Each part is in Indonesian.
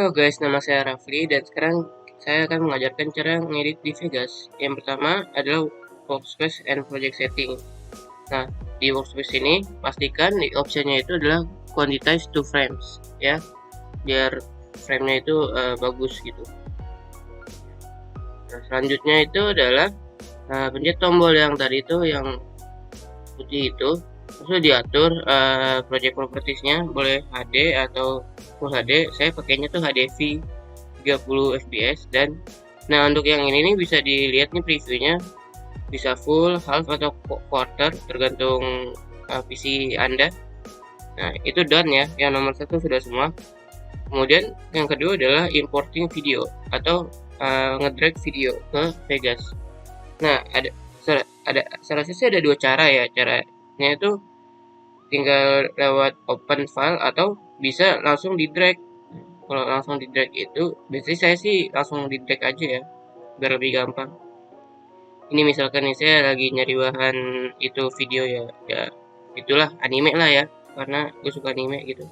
Halo guys, nama saya Rafli dan sekarang saya akan mengajarkan cara mengedit di Vegas. Yang pertama adalah workspace and project setting. Nah, di workspace ini pastikan di optionnya itu adalah quantize to frames ya, biar framenya itu bagus gitu. Nah, selanjutnya itu adalah pencet tombol yang tadi itu yang putih itu, terus diatur project propertiesnya boleh HD atau Full HD. Saya pakainya tuh HDV 30 fps dan nah untuk yang ini nih bisa dilihat nih previewnya, bisa full, half atau quarter tergantung PC Anda. Nah itu done ya, yang nomor satu sudah semua. Kemudian yang kedua adalah importing video atau ngedrag video ke Vegas. Nah saya rasa sih ada dua cara ya. Caranya itu tinggal lewat open file atau bisa langsung di drag. Kalau langsung di drag itu biasanya saya sih langsung di drag aja ya, biar lebih gampang. Ini misalkan nih saya lagi nyari bahan itu video ya itulah anime lah ya, karena gue suka anime gitu.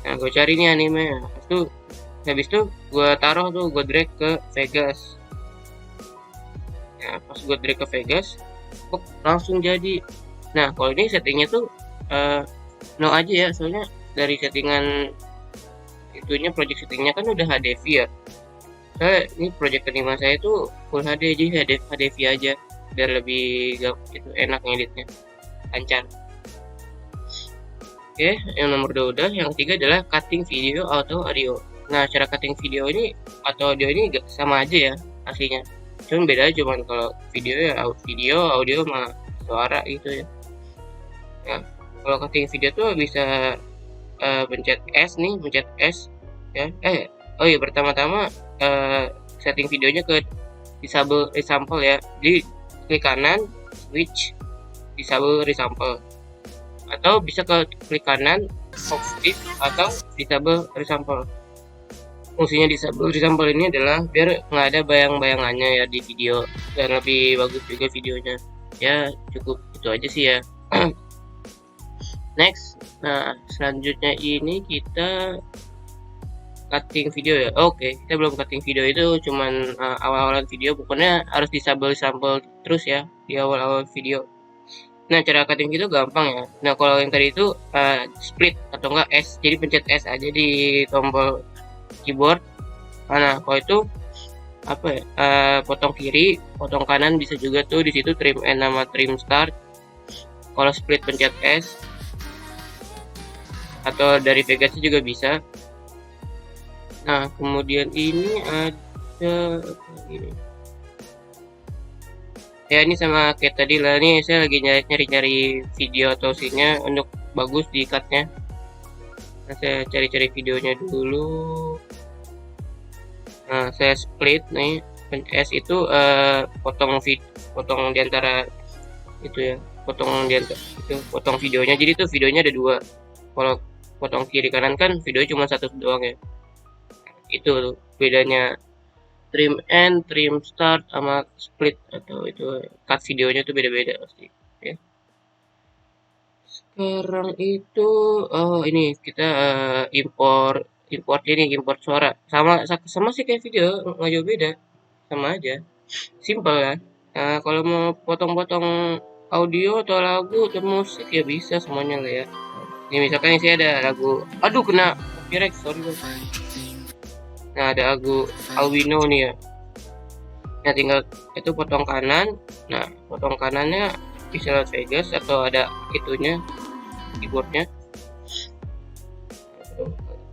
Nah gue cari nih anime, habis itu gue taruh tuh, gue drag ke Vegas. Nah pas gue drag ke Vegas kok langsung jadi. Nah kalau ini settingnya tuh no aja ya, soalnya dari settingan itunya, project settingnya kan udah HDV ya. Ini project kelima saya itu full HD, jadi HDV aja biar lebih itu enak ngeditnya, lancar. Oke, yang nomor 2 udah. Yang ketiga adalah cutting video atau audio. Nah cara cutting video ini atau audio ini sama aja ya aslinya, cuman beda cuman kalau video ya audio sama suara gitu ya. Nah kalau cutting video tuh bisa pencet S ya. Oh iya, pertama-tama setting videonya ke disable resample ya. Jadi klik kanan switch disable resample, atau bisa klik kanan off disk atau disable resample. Fungsinya disable resample ini adalah biar nggak ada bayang-bayangannya ya di video dan lebih bagus juga videonya. Ya cukup itu aja sih ya. Next, nah selanjutnya ini kita cutting video ya. Oke, kita belum cutting video, itu cuman awal-awalan video, pokoknya harus disable sampel terus ya di awal-awal video. Nah cara cutting video gampang ya. Nah kalau yang tadi itu split atau enggak S, jadi pencet S aja di tombol keyboard. Nah kalau itu apa ya, potong kiri, potong kanan bisa juga tuh, di situ trim end sama trim start. Kalau split pencet S, atau dari Vegas juga bisa. Nah kemudian ini ada ini ya, ini sama kayak tadi lah, nih saya lagi nyari-nyari video atau scene-nya untuk bagus di cut-nya. Nah saya cari-cari videonya dulu. Nah saya split nih, S itu potong diantara itu ya, potong videonya, jadi tuh videonya ada dua. Kalau potong kiri kanan kan video cuma satu doang ya. Itu bedanya trim end, trim start sama split atau itu cut videonya tuh beda-beda pasti ya. Sekarang itu ini kita import suara, sama sih kayak video, nggak jauh beda, sama aja, simple ya. Nah kalau mau potong-potong audio atau lagu atau musik ya bisa semuanya lah ya. Ini misalkan saya ada lagu, aduh kena copyright, sorry bos. Nah ada lagu Albino nih ya. Nah tinggal itu potong kanan. Nah potong kanannya bisa lewat Vegas atau ada itunya, keyboardnya.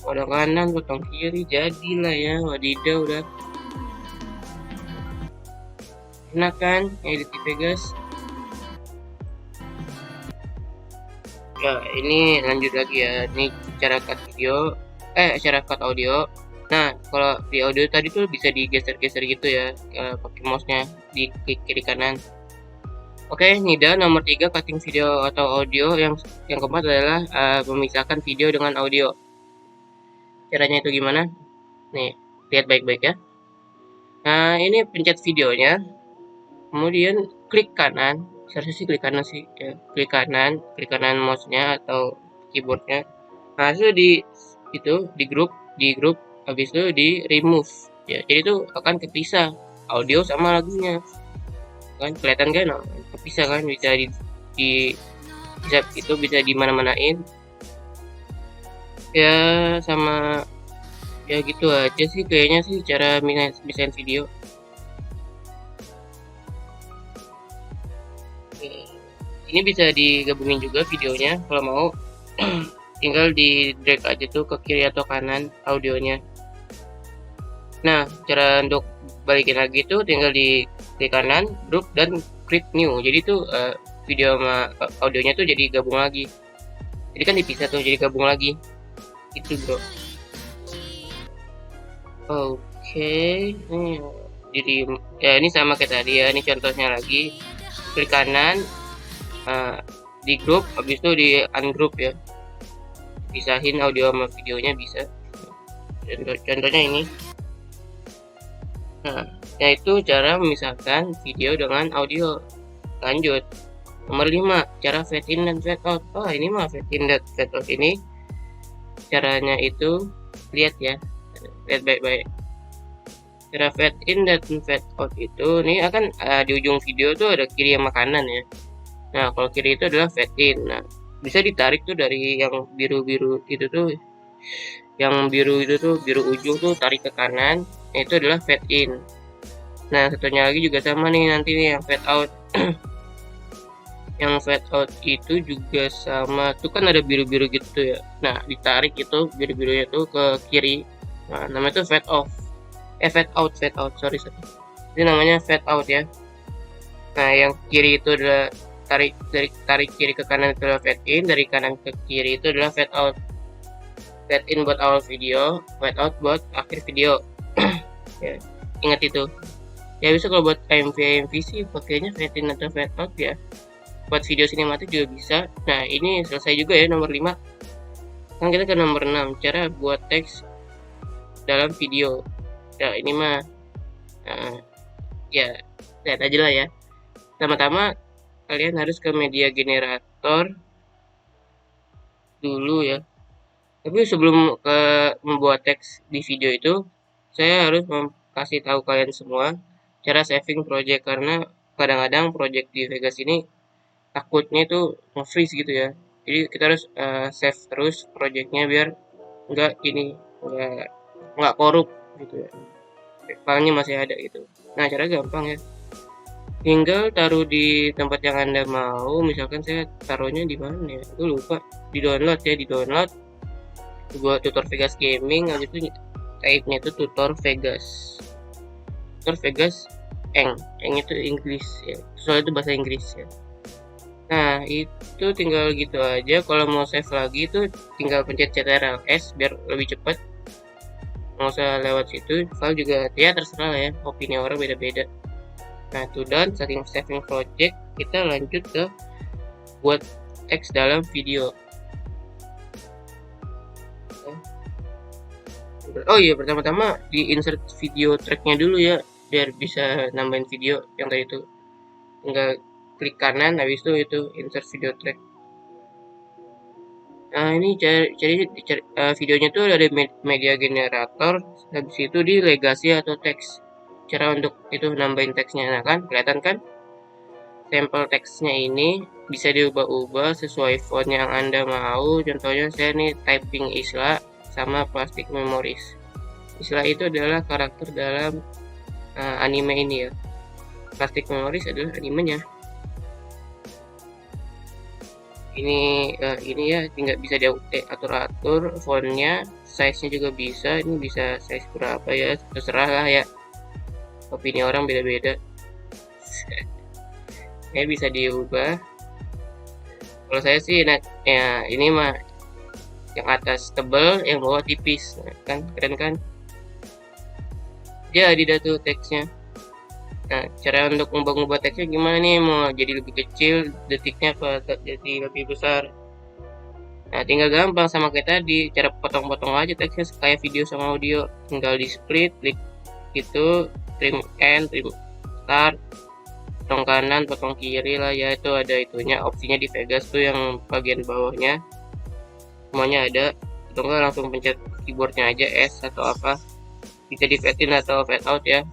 Potong kanan, potong kiri, jadilah ya, wadidaw udah. Enak kan edit di Vegas. Ya ini lanjut lagi ya, ini cara cut video, cara cut audio. Nah kalau di audio tadi tuh bisa digeser-geser gitu ya, pakai mouse-nya di klik kiri kanan. Oke, ini dah nomor 3 cutting video atau audio. Yang keempat adalah memisahkan video dengan audio. Caranya itu gimana? Nih lihat baik-baik ya. Nah ini pencet videonya, kemudian klik kanan. Seharusnya sih klik kanan sih ya. Klik kanan mouse-nya atau keyboardnya. Nah itu di grup habis itu di remove ya, jadi itu akan kepisah audio sama lagunya kan, kelihatan kan, kepisah kan, bisa bisa itu bisa dimana-manain ya. Sama ya gitu aja sih kayaknya sih cara desain video. Ini bisa digabungin juga videonya kalau mau. Tinggal di drag aja tuh ke kiri atau kanan audionya. Nah, cara untuk balikin lagi tuh tinggal di klik kanan, group, dan create new. Jadi tuh video sama audionya tuh jadi gabung lagi. Jadi kan dipisah tuh jadi gabung lagi. Itu bro. Oke, jadi ya ini sama kayak tadi ya. Ini contohnya lagi. Klik kanan, di grup, habis itu di ungroup ya. Pisahin audio sama videonya bisa. Contohnya ini. Nah, yaitu cara memisahkan video dengan audio. Lanjut. Nomor 5, cara fade in dan fade out. Oh, ini mah fade in dan fade out ini caranya itu lihat ya. Lihat baik-baik. Cara fade in dan fade out itu ini akan di ujung video tuh ada kiri sama kanan ya. Nah, kalau kiri itu adalah fade in. Nah, bisa ditarik tuh dari yang biru-biru itu tuh. Yang biru itu tuh, biru ujung tuh tarik ke kanan, itu adalah fade in. Nah, satunya lagi juga sama nih nanti nih yang fade out. Yang fade out itu juga sama, tuh kan ada biru-biru gitu ya. Nah, ditarik itu biru-birunya tuh ke kiri. Nah, namanya tuh fade off. Fade out, sorry. Ini namanya fade out ya. Nah, yang kiri itu adalah tarik kiri ke kanan itu adalah fade in, dari kanan ke kiri itu adalah fade out. Fade in buat awal video, fade out buat akhir video. Ya, ingat itu. Ya bisa kalau buat AMV sih pakainya fade in atau fade out ya. Buat video sinematik juga bisa. Nah, ini selesai juga ya nomor 5. Sekarang kita ke nomor 6, cara buat teks dalam video. Ya, ini mah ya lihat aja lah ya. Pertama-tama kalian harus ke media generator dulu ya. Tapi sebelum membuat teks di video itu, saya harus kasih tahu kalian semua cara saving project, karena kadang-kadang project di Vegas ini takutnya itu nge-freeze gitu ya. Jadi kita harus save terus projectnya biar nggak korup gitu ya. Filenya masih ada gitu. Nah, cara gampang ya. Tinggal taruh di tempat yang Anda mau. Misalkan saya taruhnya di mana ya? Aku lupa. Di download ya, di download. Buat tutor Vegas Gaming, habis itu type-nya itu tutor Vegas. Tutor Vegas Eng itu Inggris ya. Soalnya itu bahasa Inggris ya. Nah, itu tinggal gitu aja. Kalau mau save lagi itu tinggal pencet CTRL-S biar lebih cepat. Nggak usah lewat situ. File juga ya terserah ya. Opini orang beda-beda. Nah, itu dan saving project, kita lanjut ke buat teks dalam video. Oh iya, pertama-tama di insert video tracknya dulu ya, biar bisa nambahin video yang tadi itu. Tinggal klik kanan, habis itu insert video track. Nah, ini cari videonya tuh ada media generator, habis itu di legasi atau teks. Cara untuk itu nambahin teksnya, nah kan kelihatan kan sampel teksnya ini bisa diubah-ubah sesuai font yang Anda mau. Contohnya saya nih typing Isla sama plastic memories. Isla itu adalah karakter dalam anime ini ya. Plastic memories adalah animenya. Ini ya tinggal bisa diatur fontnya, size-nya juga bisa. Ini bisa size berapa ya, terserah lah ya. Opini orang beda-beda. Ya bisa diubah. Kalau saya sih ya ini mah yang atas tebal, yang bawah tipis. Nah, kan keren kan? Jadi dah tuh teksnya. Nah, cara untuk ngubah teksnya gimana nih? Mau jadi lebih kecil detiknya apa jadi lebih besar? Nah, tinggal gampang sama kayak tadi, cara potong-potong aja teksnya kayak video sama audio. Tinggal di split, klik gitu, trim end, trim start, potong kanan, potong kiri lah ya, itu ada itunya, opsinya di Vegas tuh yang bagian bawahnya semuanya ada. atau enggak langsung pencet keyboardnya aja S atau apa, bisa di fade in atau fade out ya.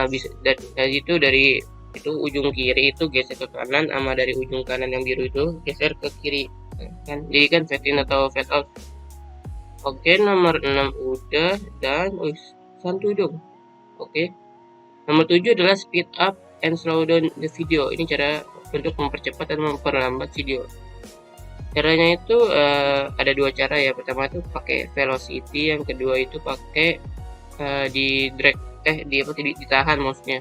Bisa dari itu, dari itu ujung kiri itu geser ke kanan, sama dari ujung kanan yang biru itu geser ke kiri kan, jadi kan fade in atau fade out. Oke, nomor 6 udah, dan santuy dong. Oke, nomor 7 adalah speed up and slow down the video. Ini cara untuk mempercepat dan memperlambat video. Caranya itu ada dua cara ya. Pertama itu pakai velocity, yang kedua itu pakai di drag, ditahan mouse-nya.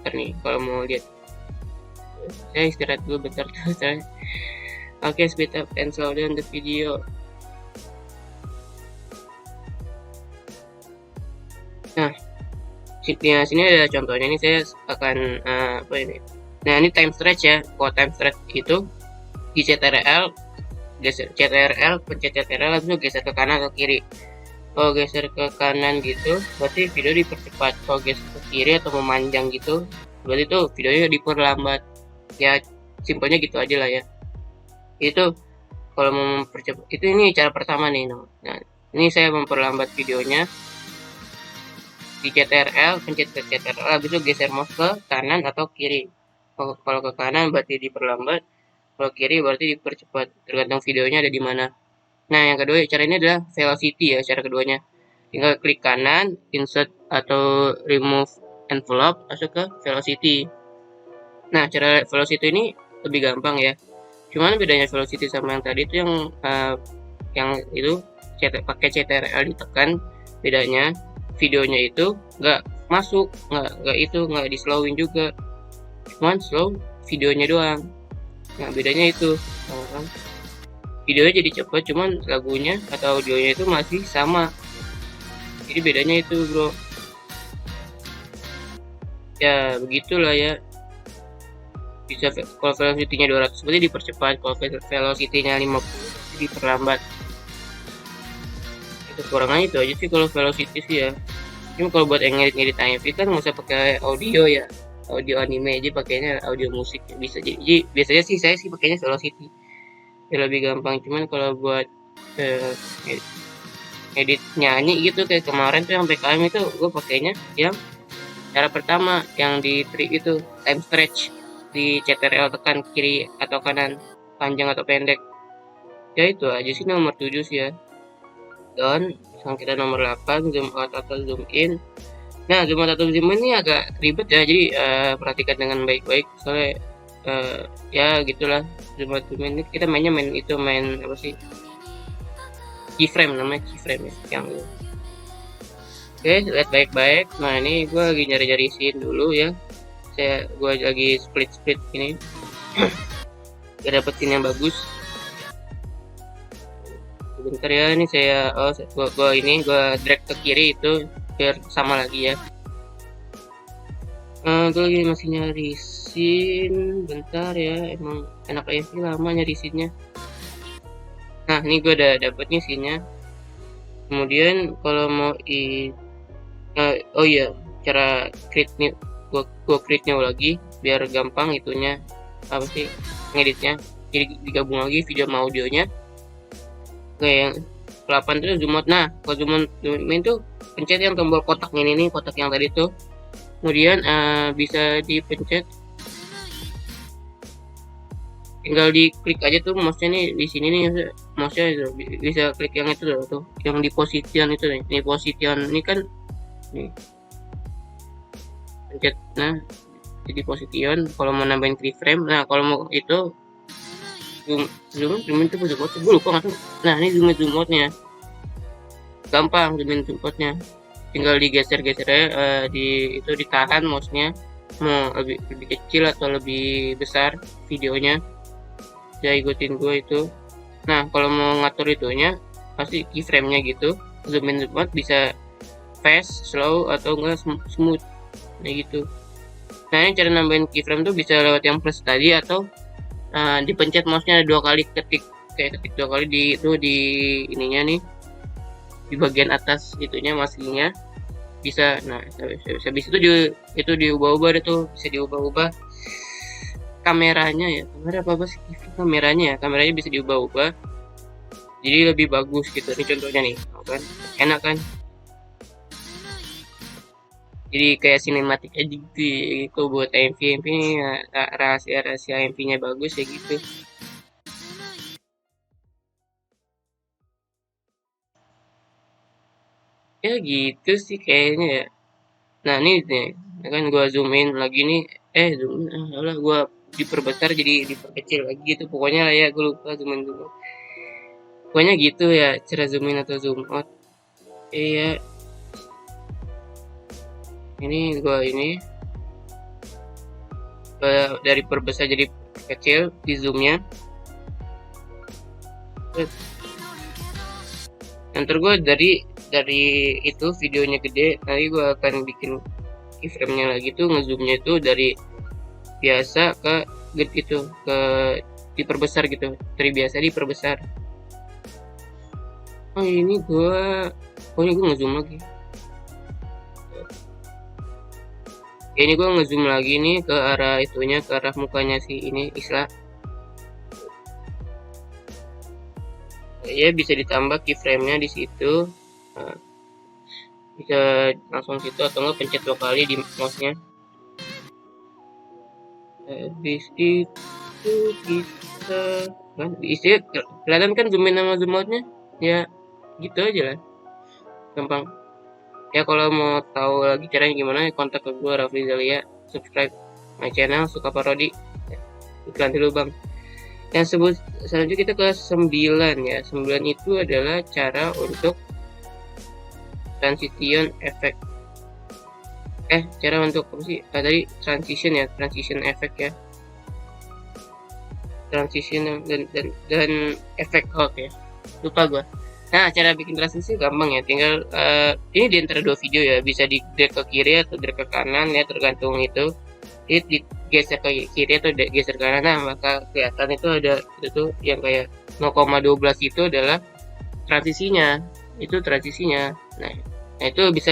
Ntar nih kalau mau lihat, saya istirahat dulu bentar. Oke, speed up and slow down the video. Nah, sini ada contohnya nih, saya akan apa ini. Nah, ini time stretch ya. Kalau time stretch itu di CTRL, pencet CTRL langsung geser ke kanan atau kiri. Kalau geser ke kanan gitu, berarti video dipercepat. Kalau geser ke kiri atau memanjang gitu, berarti itu videonya diperlambat. Ya, simpelnya gitu aja lah ya. Itu kalau mau mempercepat, itu ini cara pertama nih. Nah, ini saya memperlambat videonya. Di CTRL, pencet ke CTRL, habis itu geser mouse ke kanan atau kiri. Kalau ke kanan berarti diperlambat, kalau kiri berarti dipercepat, tergantung videonya ada di mana. Nah, yang kedua cara ini adalah velocity ya, cara keduanya. Tinggal klik kanan, insert atau remove envelope, masuk ke velocity. Nah, cara velocity ini lebih gampang ya. Cuman bedanya velocity sama yang tadi itu yang itu pakai CTRL ditekan, bedanya videonya itu nggak masuk, nggak di slowin juga, cuman slow videonya doang. Nah, bedanya itu kan, videonya jadi cepet, cuman lagunya atau audionya itu masih sama. Jadi bedanya itu bro. Ya begitulah ya. Bisa kalau velocity-nya 200 berarti dipercepat, kalau velocity-nya 50 diperlambat. Kekurangannya itu aja sih kalau velocity sih ya. Cuma kalau buat ngedit AMV kan nggak usah pakai audio ya, audio anime aja, pakainya audio musik bisa. Jadi biasanya sih saya sih pakainya velocity ya, lebih gampang. Cuman kalau buat edit nyanyi gitu kayak kemarin tuh yang PKM itu, gue pakainya yang cara pertama yang di trik itu, time stretch, di CTRL tekan kiri atau kanan, panjang atau pendek. Ya itu aja sih nomor 7 sih ya. Dan sekarang kita nomor 8, zoom out atau zoom in. Nah, zoom out atau zoom in ini agak ribet ya, jadi perhatikan dengan baik-baik, soalnya ya gitulah. Zoom out zoom in ini kita main apa sih, keyframe, namanya keyframe ya, yang ini. Oke, lihat baik-baik. Nah, ini gue lagi nyari-nyari scene dulu ya, gue lagi split ini biar dapet scene yang bagus. Bentar ya, ini gue drag ke kiri itu biar sama lagi ya. Gue lagi masih nyari scene, bentar ya, emang enak aja sih lama nyari scene-nya. Nah, ini gue udah dapet nih scene-nya. Kemudian kalau mau oh iya, cara create new, gue create new lagi biar gampang itunya, apa sih, ngeditnya. Jadi digabung lagi video sama audionya. Oke, yang 8 itu zoom out. Nah, kalau zoom in tuh pencet yang tombol kotak ini nih, kotak yang tadi tuh. Kemudian bisa dipencet, tinggal diklik aja tuh mouse-nya nih di sini nih, mouse-nya itu bisa klik yang itu tuh, yang di position itu nih. Ini position ini kan nih. Pencet, nah jadi position kalau mau nambahin keyframe. Nah, kalau mau itu zoom in itu gue lupa nggak tuh. Nah, ini zoom out-nya gampang, zoom out-nya tinggal digeser aja, ditahan mouse-nya, mau lebih kecil atau lebih besar videonya, ya ikutin gue itu. Nah, kalau mau ngatur itunya pasti keyframe-nya gitu, zoom in zoom out bisa fast, slow atau enggak smooth, nah gitu. Nah, ini cara nambahin keyframe tuh bisa lewat yang plus tadi, atau dipencet mouse-nya 2 kali, ketik 2 kali di ininya nih, di bagian atas itunya maskernya bisa. Nah, habis itu diubah-ubah tuh, bisa diubah-ubah kameranya ya, kamera apa sih, kameranya bisa diubah-ubah. jadi lebih bagus gitu. Ini contohnya nih, kan enak kan, jadi kayak sinematik aja gitu ya, gitu buat MV ini rahasia MV-nya bagus ya gitu. Ya gitu sih kayaknya ya. Nah ini nih, kan gua zoom in lagi nih, zoom in, lah gua diperbesar jadi diperkecil lagi gitu. Pokoknya lah ya, gue lupa zoom in dulu. Pokoknya gitu ya, cara zoom in atau zoom out. Iya, ini gua ini dari perbesar jadi kecil di zoomnya. Ntar gue dari itu videonya gede, nanti gue akan bikin keyframe-nya lagi tuh, ngezoomnya itu dari biasa ke gede itu, ke diperbesar gitu, dari biasa diperbesar. Oh ini gue ngezoom lagi. Ini gue ngezoom lagi nih ke arah itunya, ke arah mukanya si ini Isla. Ya bisa ditambah keyframe-nya di situ. Nah, bisa langsung situ atau enggak pencet 2 kali di mouse-nya. Habis itu kita kan isi kelihatan kan zoom in sama zoom out-nya ya, gitu aja lah, gampang ya. Kalau mau tahu lagi caranya gimana, kontak ke gue Rafli Zalia, subscribe my channel Suka Parodi ya. Iklan dulu bang. Yang selanjutnya kita ke 9 ya. 9 itu adalah cara untuk transition effect, cara untuk apa sih tadi, transition ya, transition effect ya, transition dan efek. Oke, lupa gua. Nah, cara bikin transisi gampang ya, tinggal ini di antara 2 video ya, bisa di drag ke kiri atau drag ke kanan ya, tergantung itu. Ini digeser ke kiri atau geser ke kanan, nah maka kelihatan itu ada itu yang kayak 0,12 itu adalah transisinya, itu transisinya. Nah itu bisa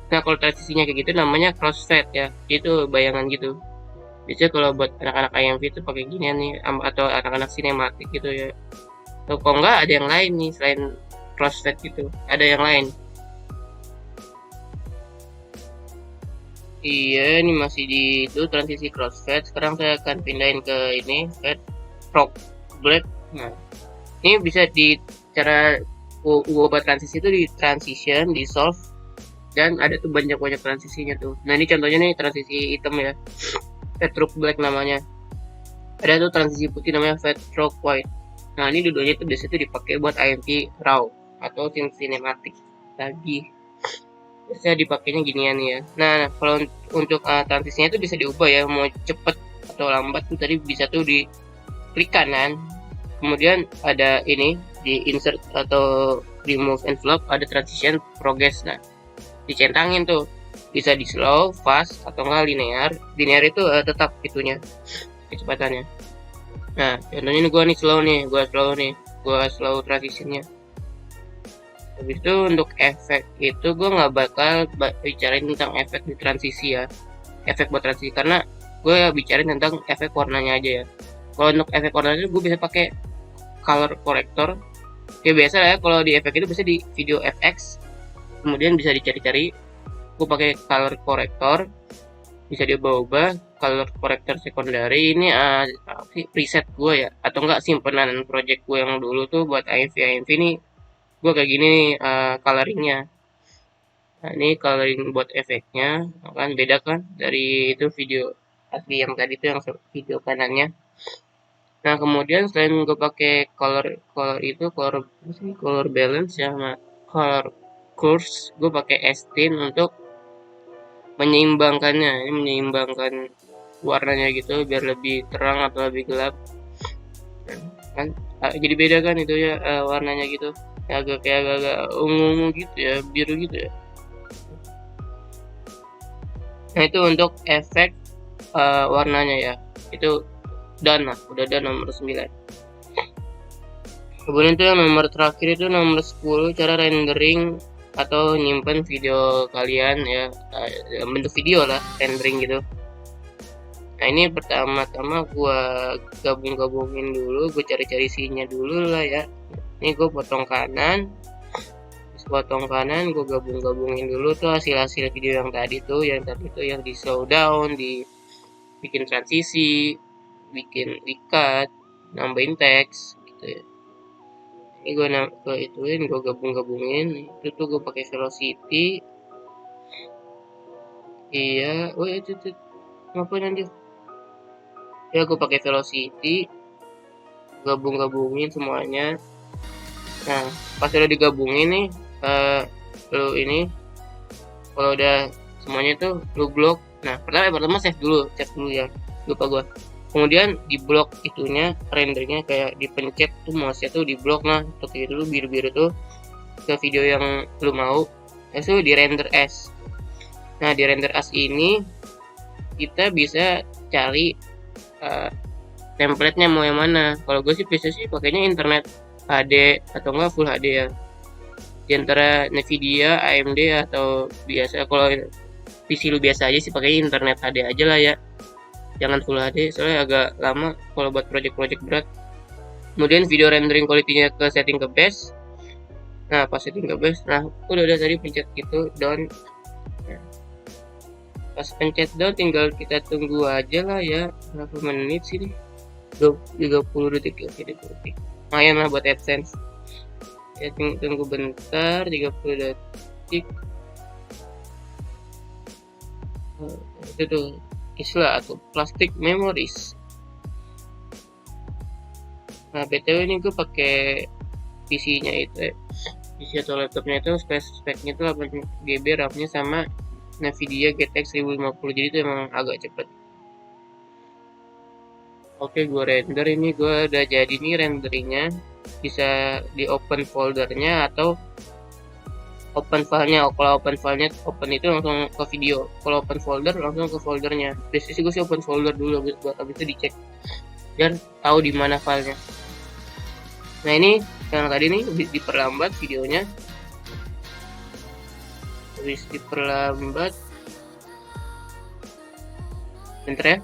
nah kalau transisinya kayak gitu namanya crossfade ya, itu bayangan gitu. Biasanya kalau buat anak-anak IMV itu pakai ginian nih, atau anak-anak sinematik gitu ya. Atau kalau enggak ada yang lain nih selain crossfade gitu, ada yang lain. Iya, ini masih di itu transisi crossfade. Sekarang saya akan pindahin ke ini fade stroke black. Nah, ini bisa di cara ubah transisi itu di transition, di solve, dan ada tuh banyak transisinya tuh. Nah ini contohnya nih transisi hitam ya, fade stroke black namanya. Ada tuh transisi putih namanya fade stroke white. Nah ini dua-duanya tuh biasanya tuh dipakai buat IMV raw atau cinematic lagi. Biasanya dipakainya ginian ya. Nah kalau untuk transisinya itu bisa diubah ya, mau cepet atau lambat tuh tadi bisa tuh di klik kanan, kemudian ada ini di insert atau remove envelope, ada transition progress. Nah dicentangin tuh, bisa di slow, fast, atau enggak linear. Linear itu tetap itunya kecepatannya. Nah contohnya ini gue slow transitionnya. Habis itu untuk efek itu gue nggak bakal bicarain tentang efek di transisi ya, efek buat transisi, karena gue bicarain tentang efek warnanya aja ya. Kalau untuk efek warnanya gue bisa pakai color corrector ya, biasa ya. Kalau di efek itu bisa di video FX, kemudian bisa dicari-cari. Gue pakai color corrector, bisa diubah-ubah. Color corrector secondary ini preset gue ya, atau enggak simpanan project gue yang dulu tuh buat IMV ini. Gue kayak gini nih coloringnya. Nah ini coloring buat efeknya kan beda kan dari itu video asli yang tadi tuh, yang video kanannya. Nah kemudian selain gue pakai color balance ya, sama color course, gue pakai S-tint untuk menyeimbangkannya. Ini menyeimbangkan warnanya gitu biar lebih terang atau lebih gelap kan, jadi beda kan itu ya warnanya gitu, agak ungu gitu ya, biru gitu ya. Nah itu untuk efek warnanya ya, itu udah done nomor 9. Kemudian itu yang nomor terakhir itu nomor 10, cara rendering atau nyimpen video kalian ya, dalam bentuk video lah, rendering gitu. Nah ini pertama-tama gue gabungin dulu, gue cari-cari scene-nya dulu lah ya. Ini gue potong kanan, potong kanan, gue gabungin dulu tuh hasil video yang tadi tuh yang di slow down, bikin transisi, bikin di cut, nambahin teks gitu ya. Ini gue gabungin itu tuh gue pakai velocity. Iya, oh itu ngapain anjir ya, gue pakai velocity, gabungin semuanya. Nah pas udah digabungin nih, lu ini kalau udah semuanya tuh lu blok. Nah pertama save dulu ya, lupa gua. Kemudian di blok itunya, rendernya kayak dipencet tuh mouse-nya tuh di blok. Nah untuk itu dulu biru-biru tuh ke video yang lu mau, itu di render as. Nah di render as ini kita bisa cari template-nya mau yang mana. Kalau gue sih biasanya sih pakainya internet HD atau enggak full HD ya, di antara Nvidia, AMD atau biasa. Kalau PC lu biasa aja sih pakai internet HD aja lah ya, jangan full HD soalnya agak lama kalau buat project-project berat. Kemudian video rendering quality-nya ke setting ke best. Nah pas setting ke best, nah udah tadi pencet gitu down. Nah, pas pencet down tinggal kita tunggu aja lah ya, berapa menit sih nih, 30 detik ya, 30 detik lumayan lah buat AdSense ya. Tunggu bentar, 30 detik. Itu tuh istilah atau plastic memories. Nah btw ini gue pakai PC nya itu PC atau laptopnya itu speknya itu 8GB RAM-nya sama Nvidia GTX 1050, jadi itu emang agak cepet. Oke, gue render ini, gue udah jadi nih renderingnya. Bisa di open foldernya atau open filenya. Kalau open filenya, open itu langsung ke video. Kalau open folder langsung ke foldernya. Biasanya sih gue sih open folder dulu buat abis itu dicek biar tahu di mana filenya. Nah ini yang tadi nih diperlambat videonya. Habis diperlambat, bentar ya.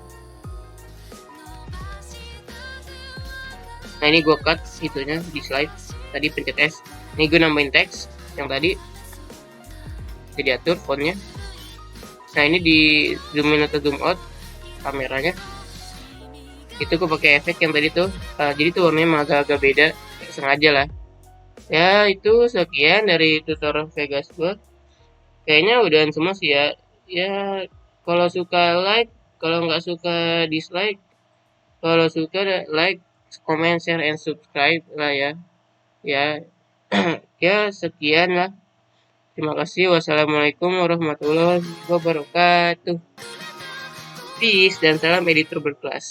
Nah ini gue cut itunya di slide tadi, pencet S. Ini gue nambahin teks yang tadi, jadi atur fontnya. Nah ini di zoom in atau zoom out kameranya, itu gue pakai efek yang tadi tuh. Jadi tuh warnanya agak-agak beda, sengaja lah ya. Itu sekian dari tutorial Vegas gue, kayaknya udahan semua sih ya. Ya kalau suka like, kalau nggak suka dislike. Kalau suka like, comment, share, and subscribe lah ya. Ya, ya sekian lah. Terima kasih. Wassalamualaikum warahmatullahi wabarakatuh. Peace dan salam editor berkelas.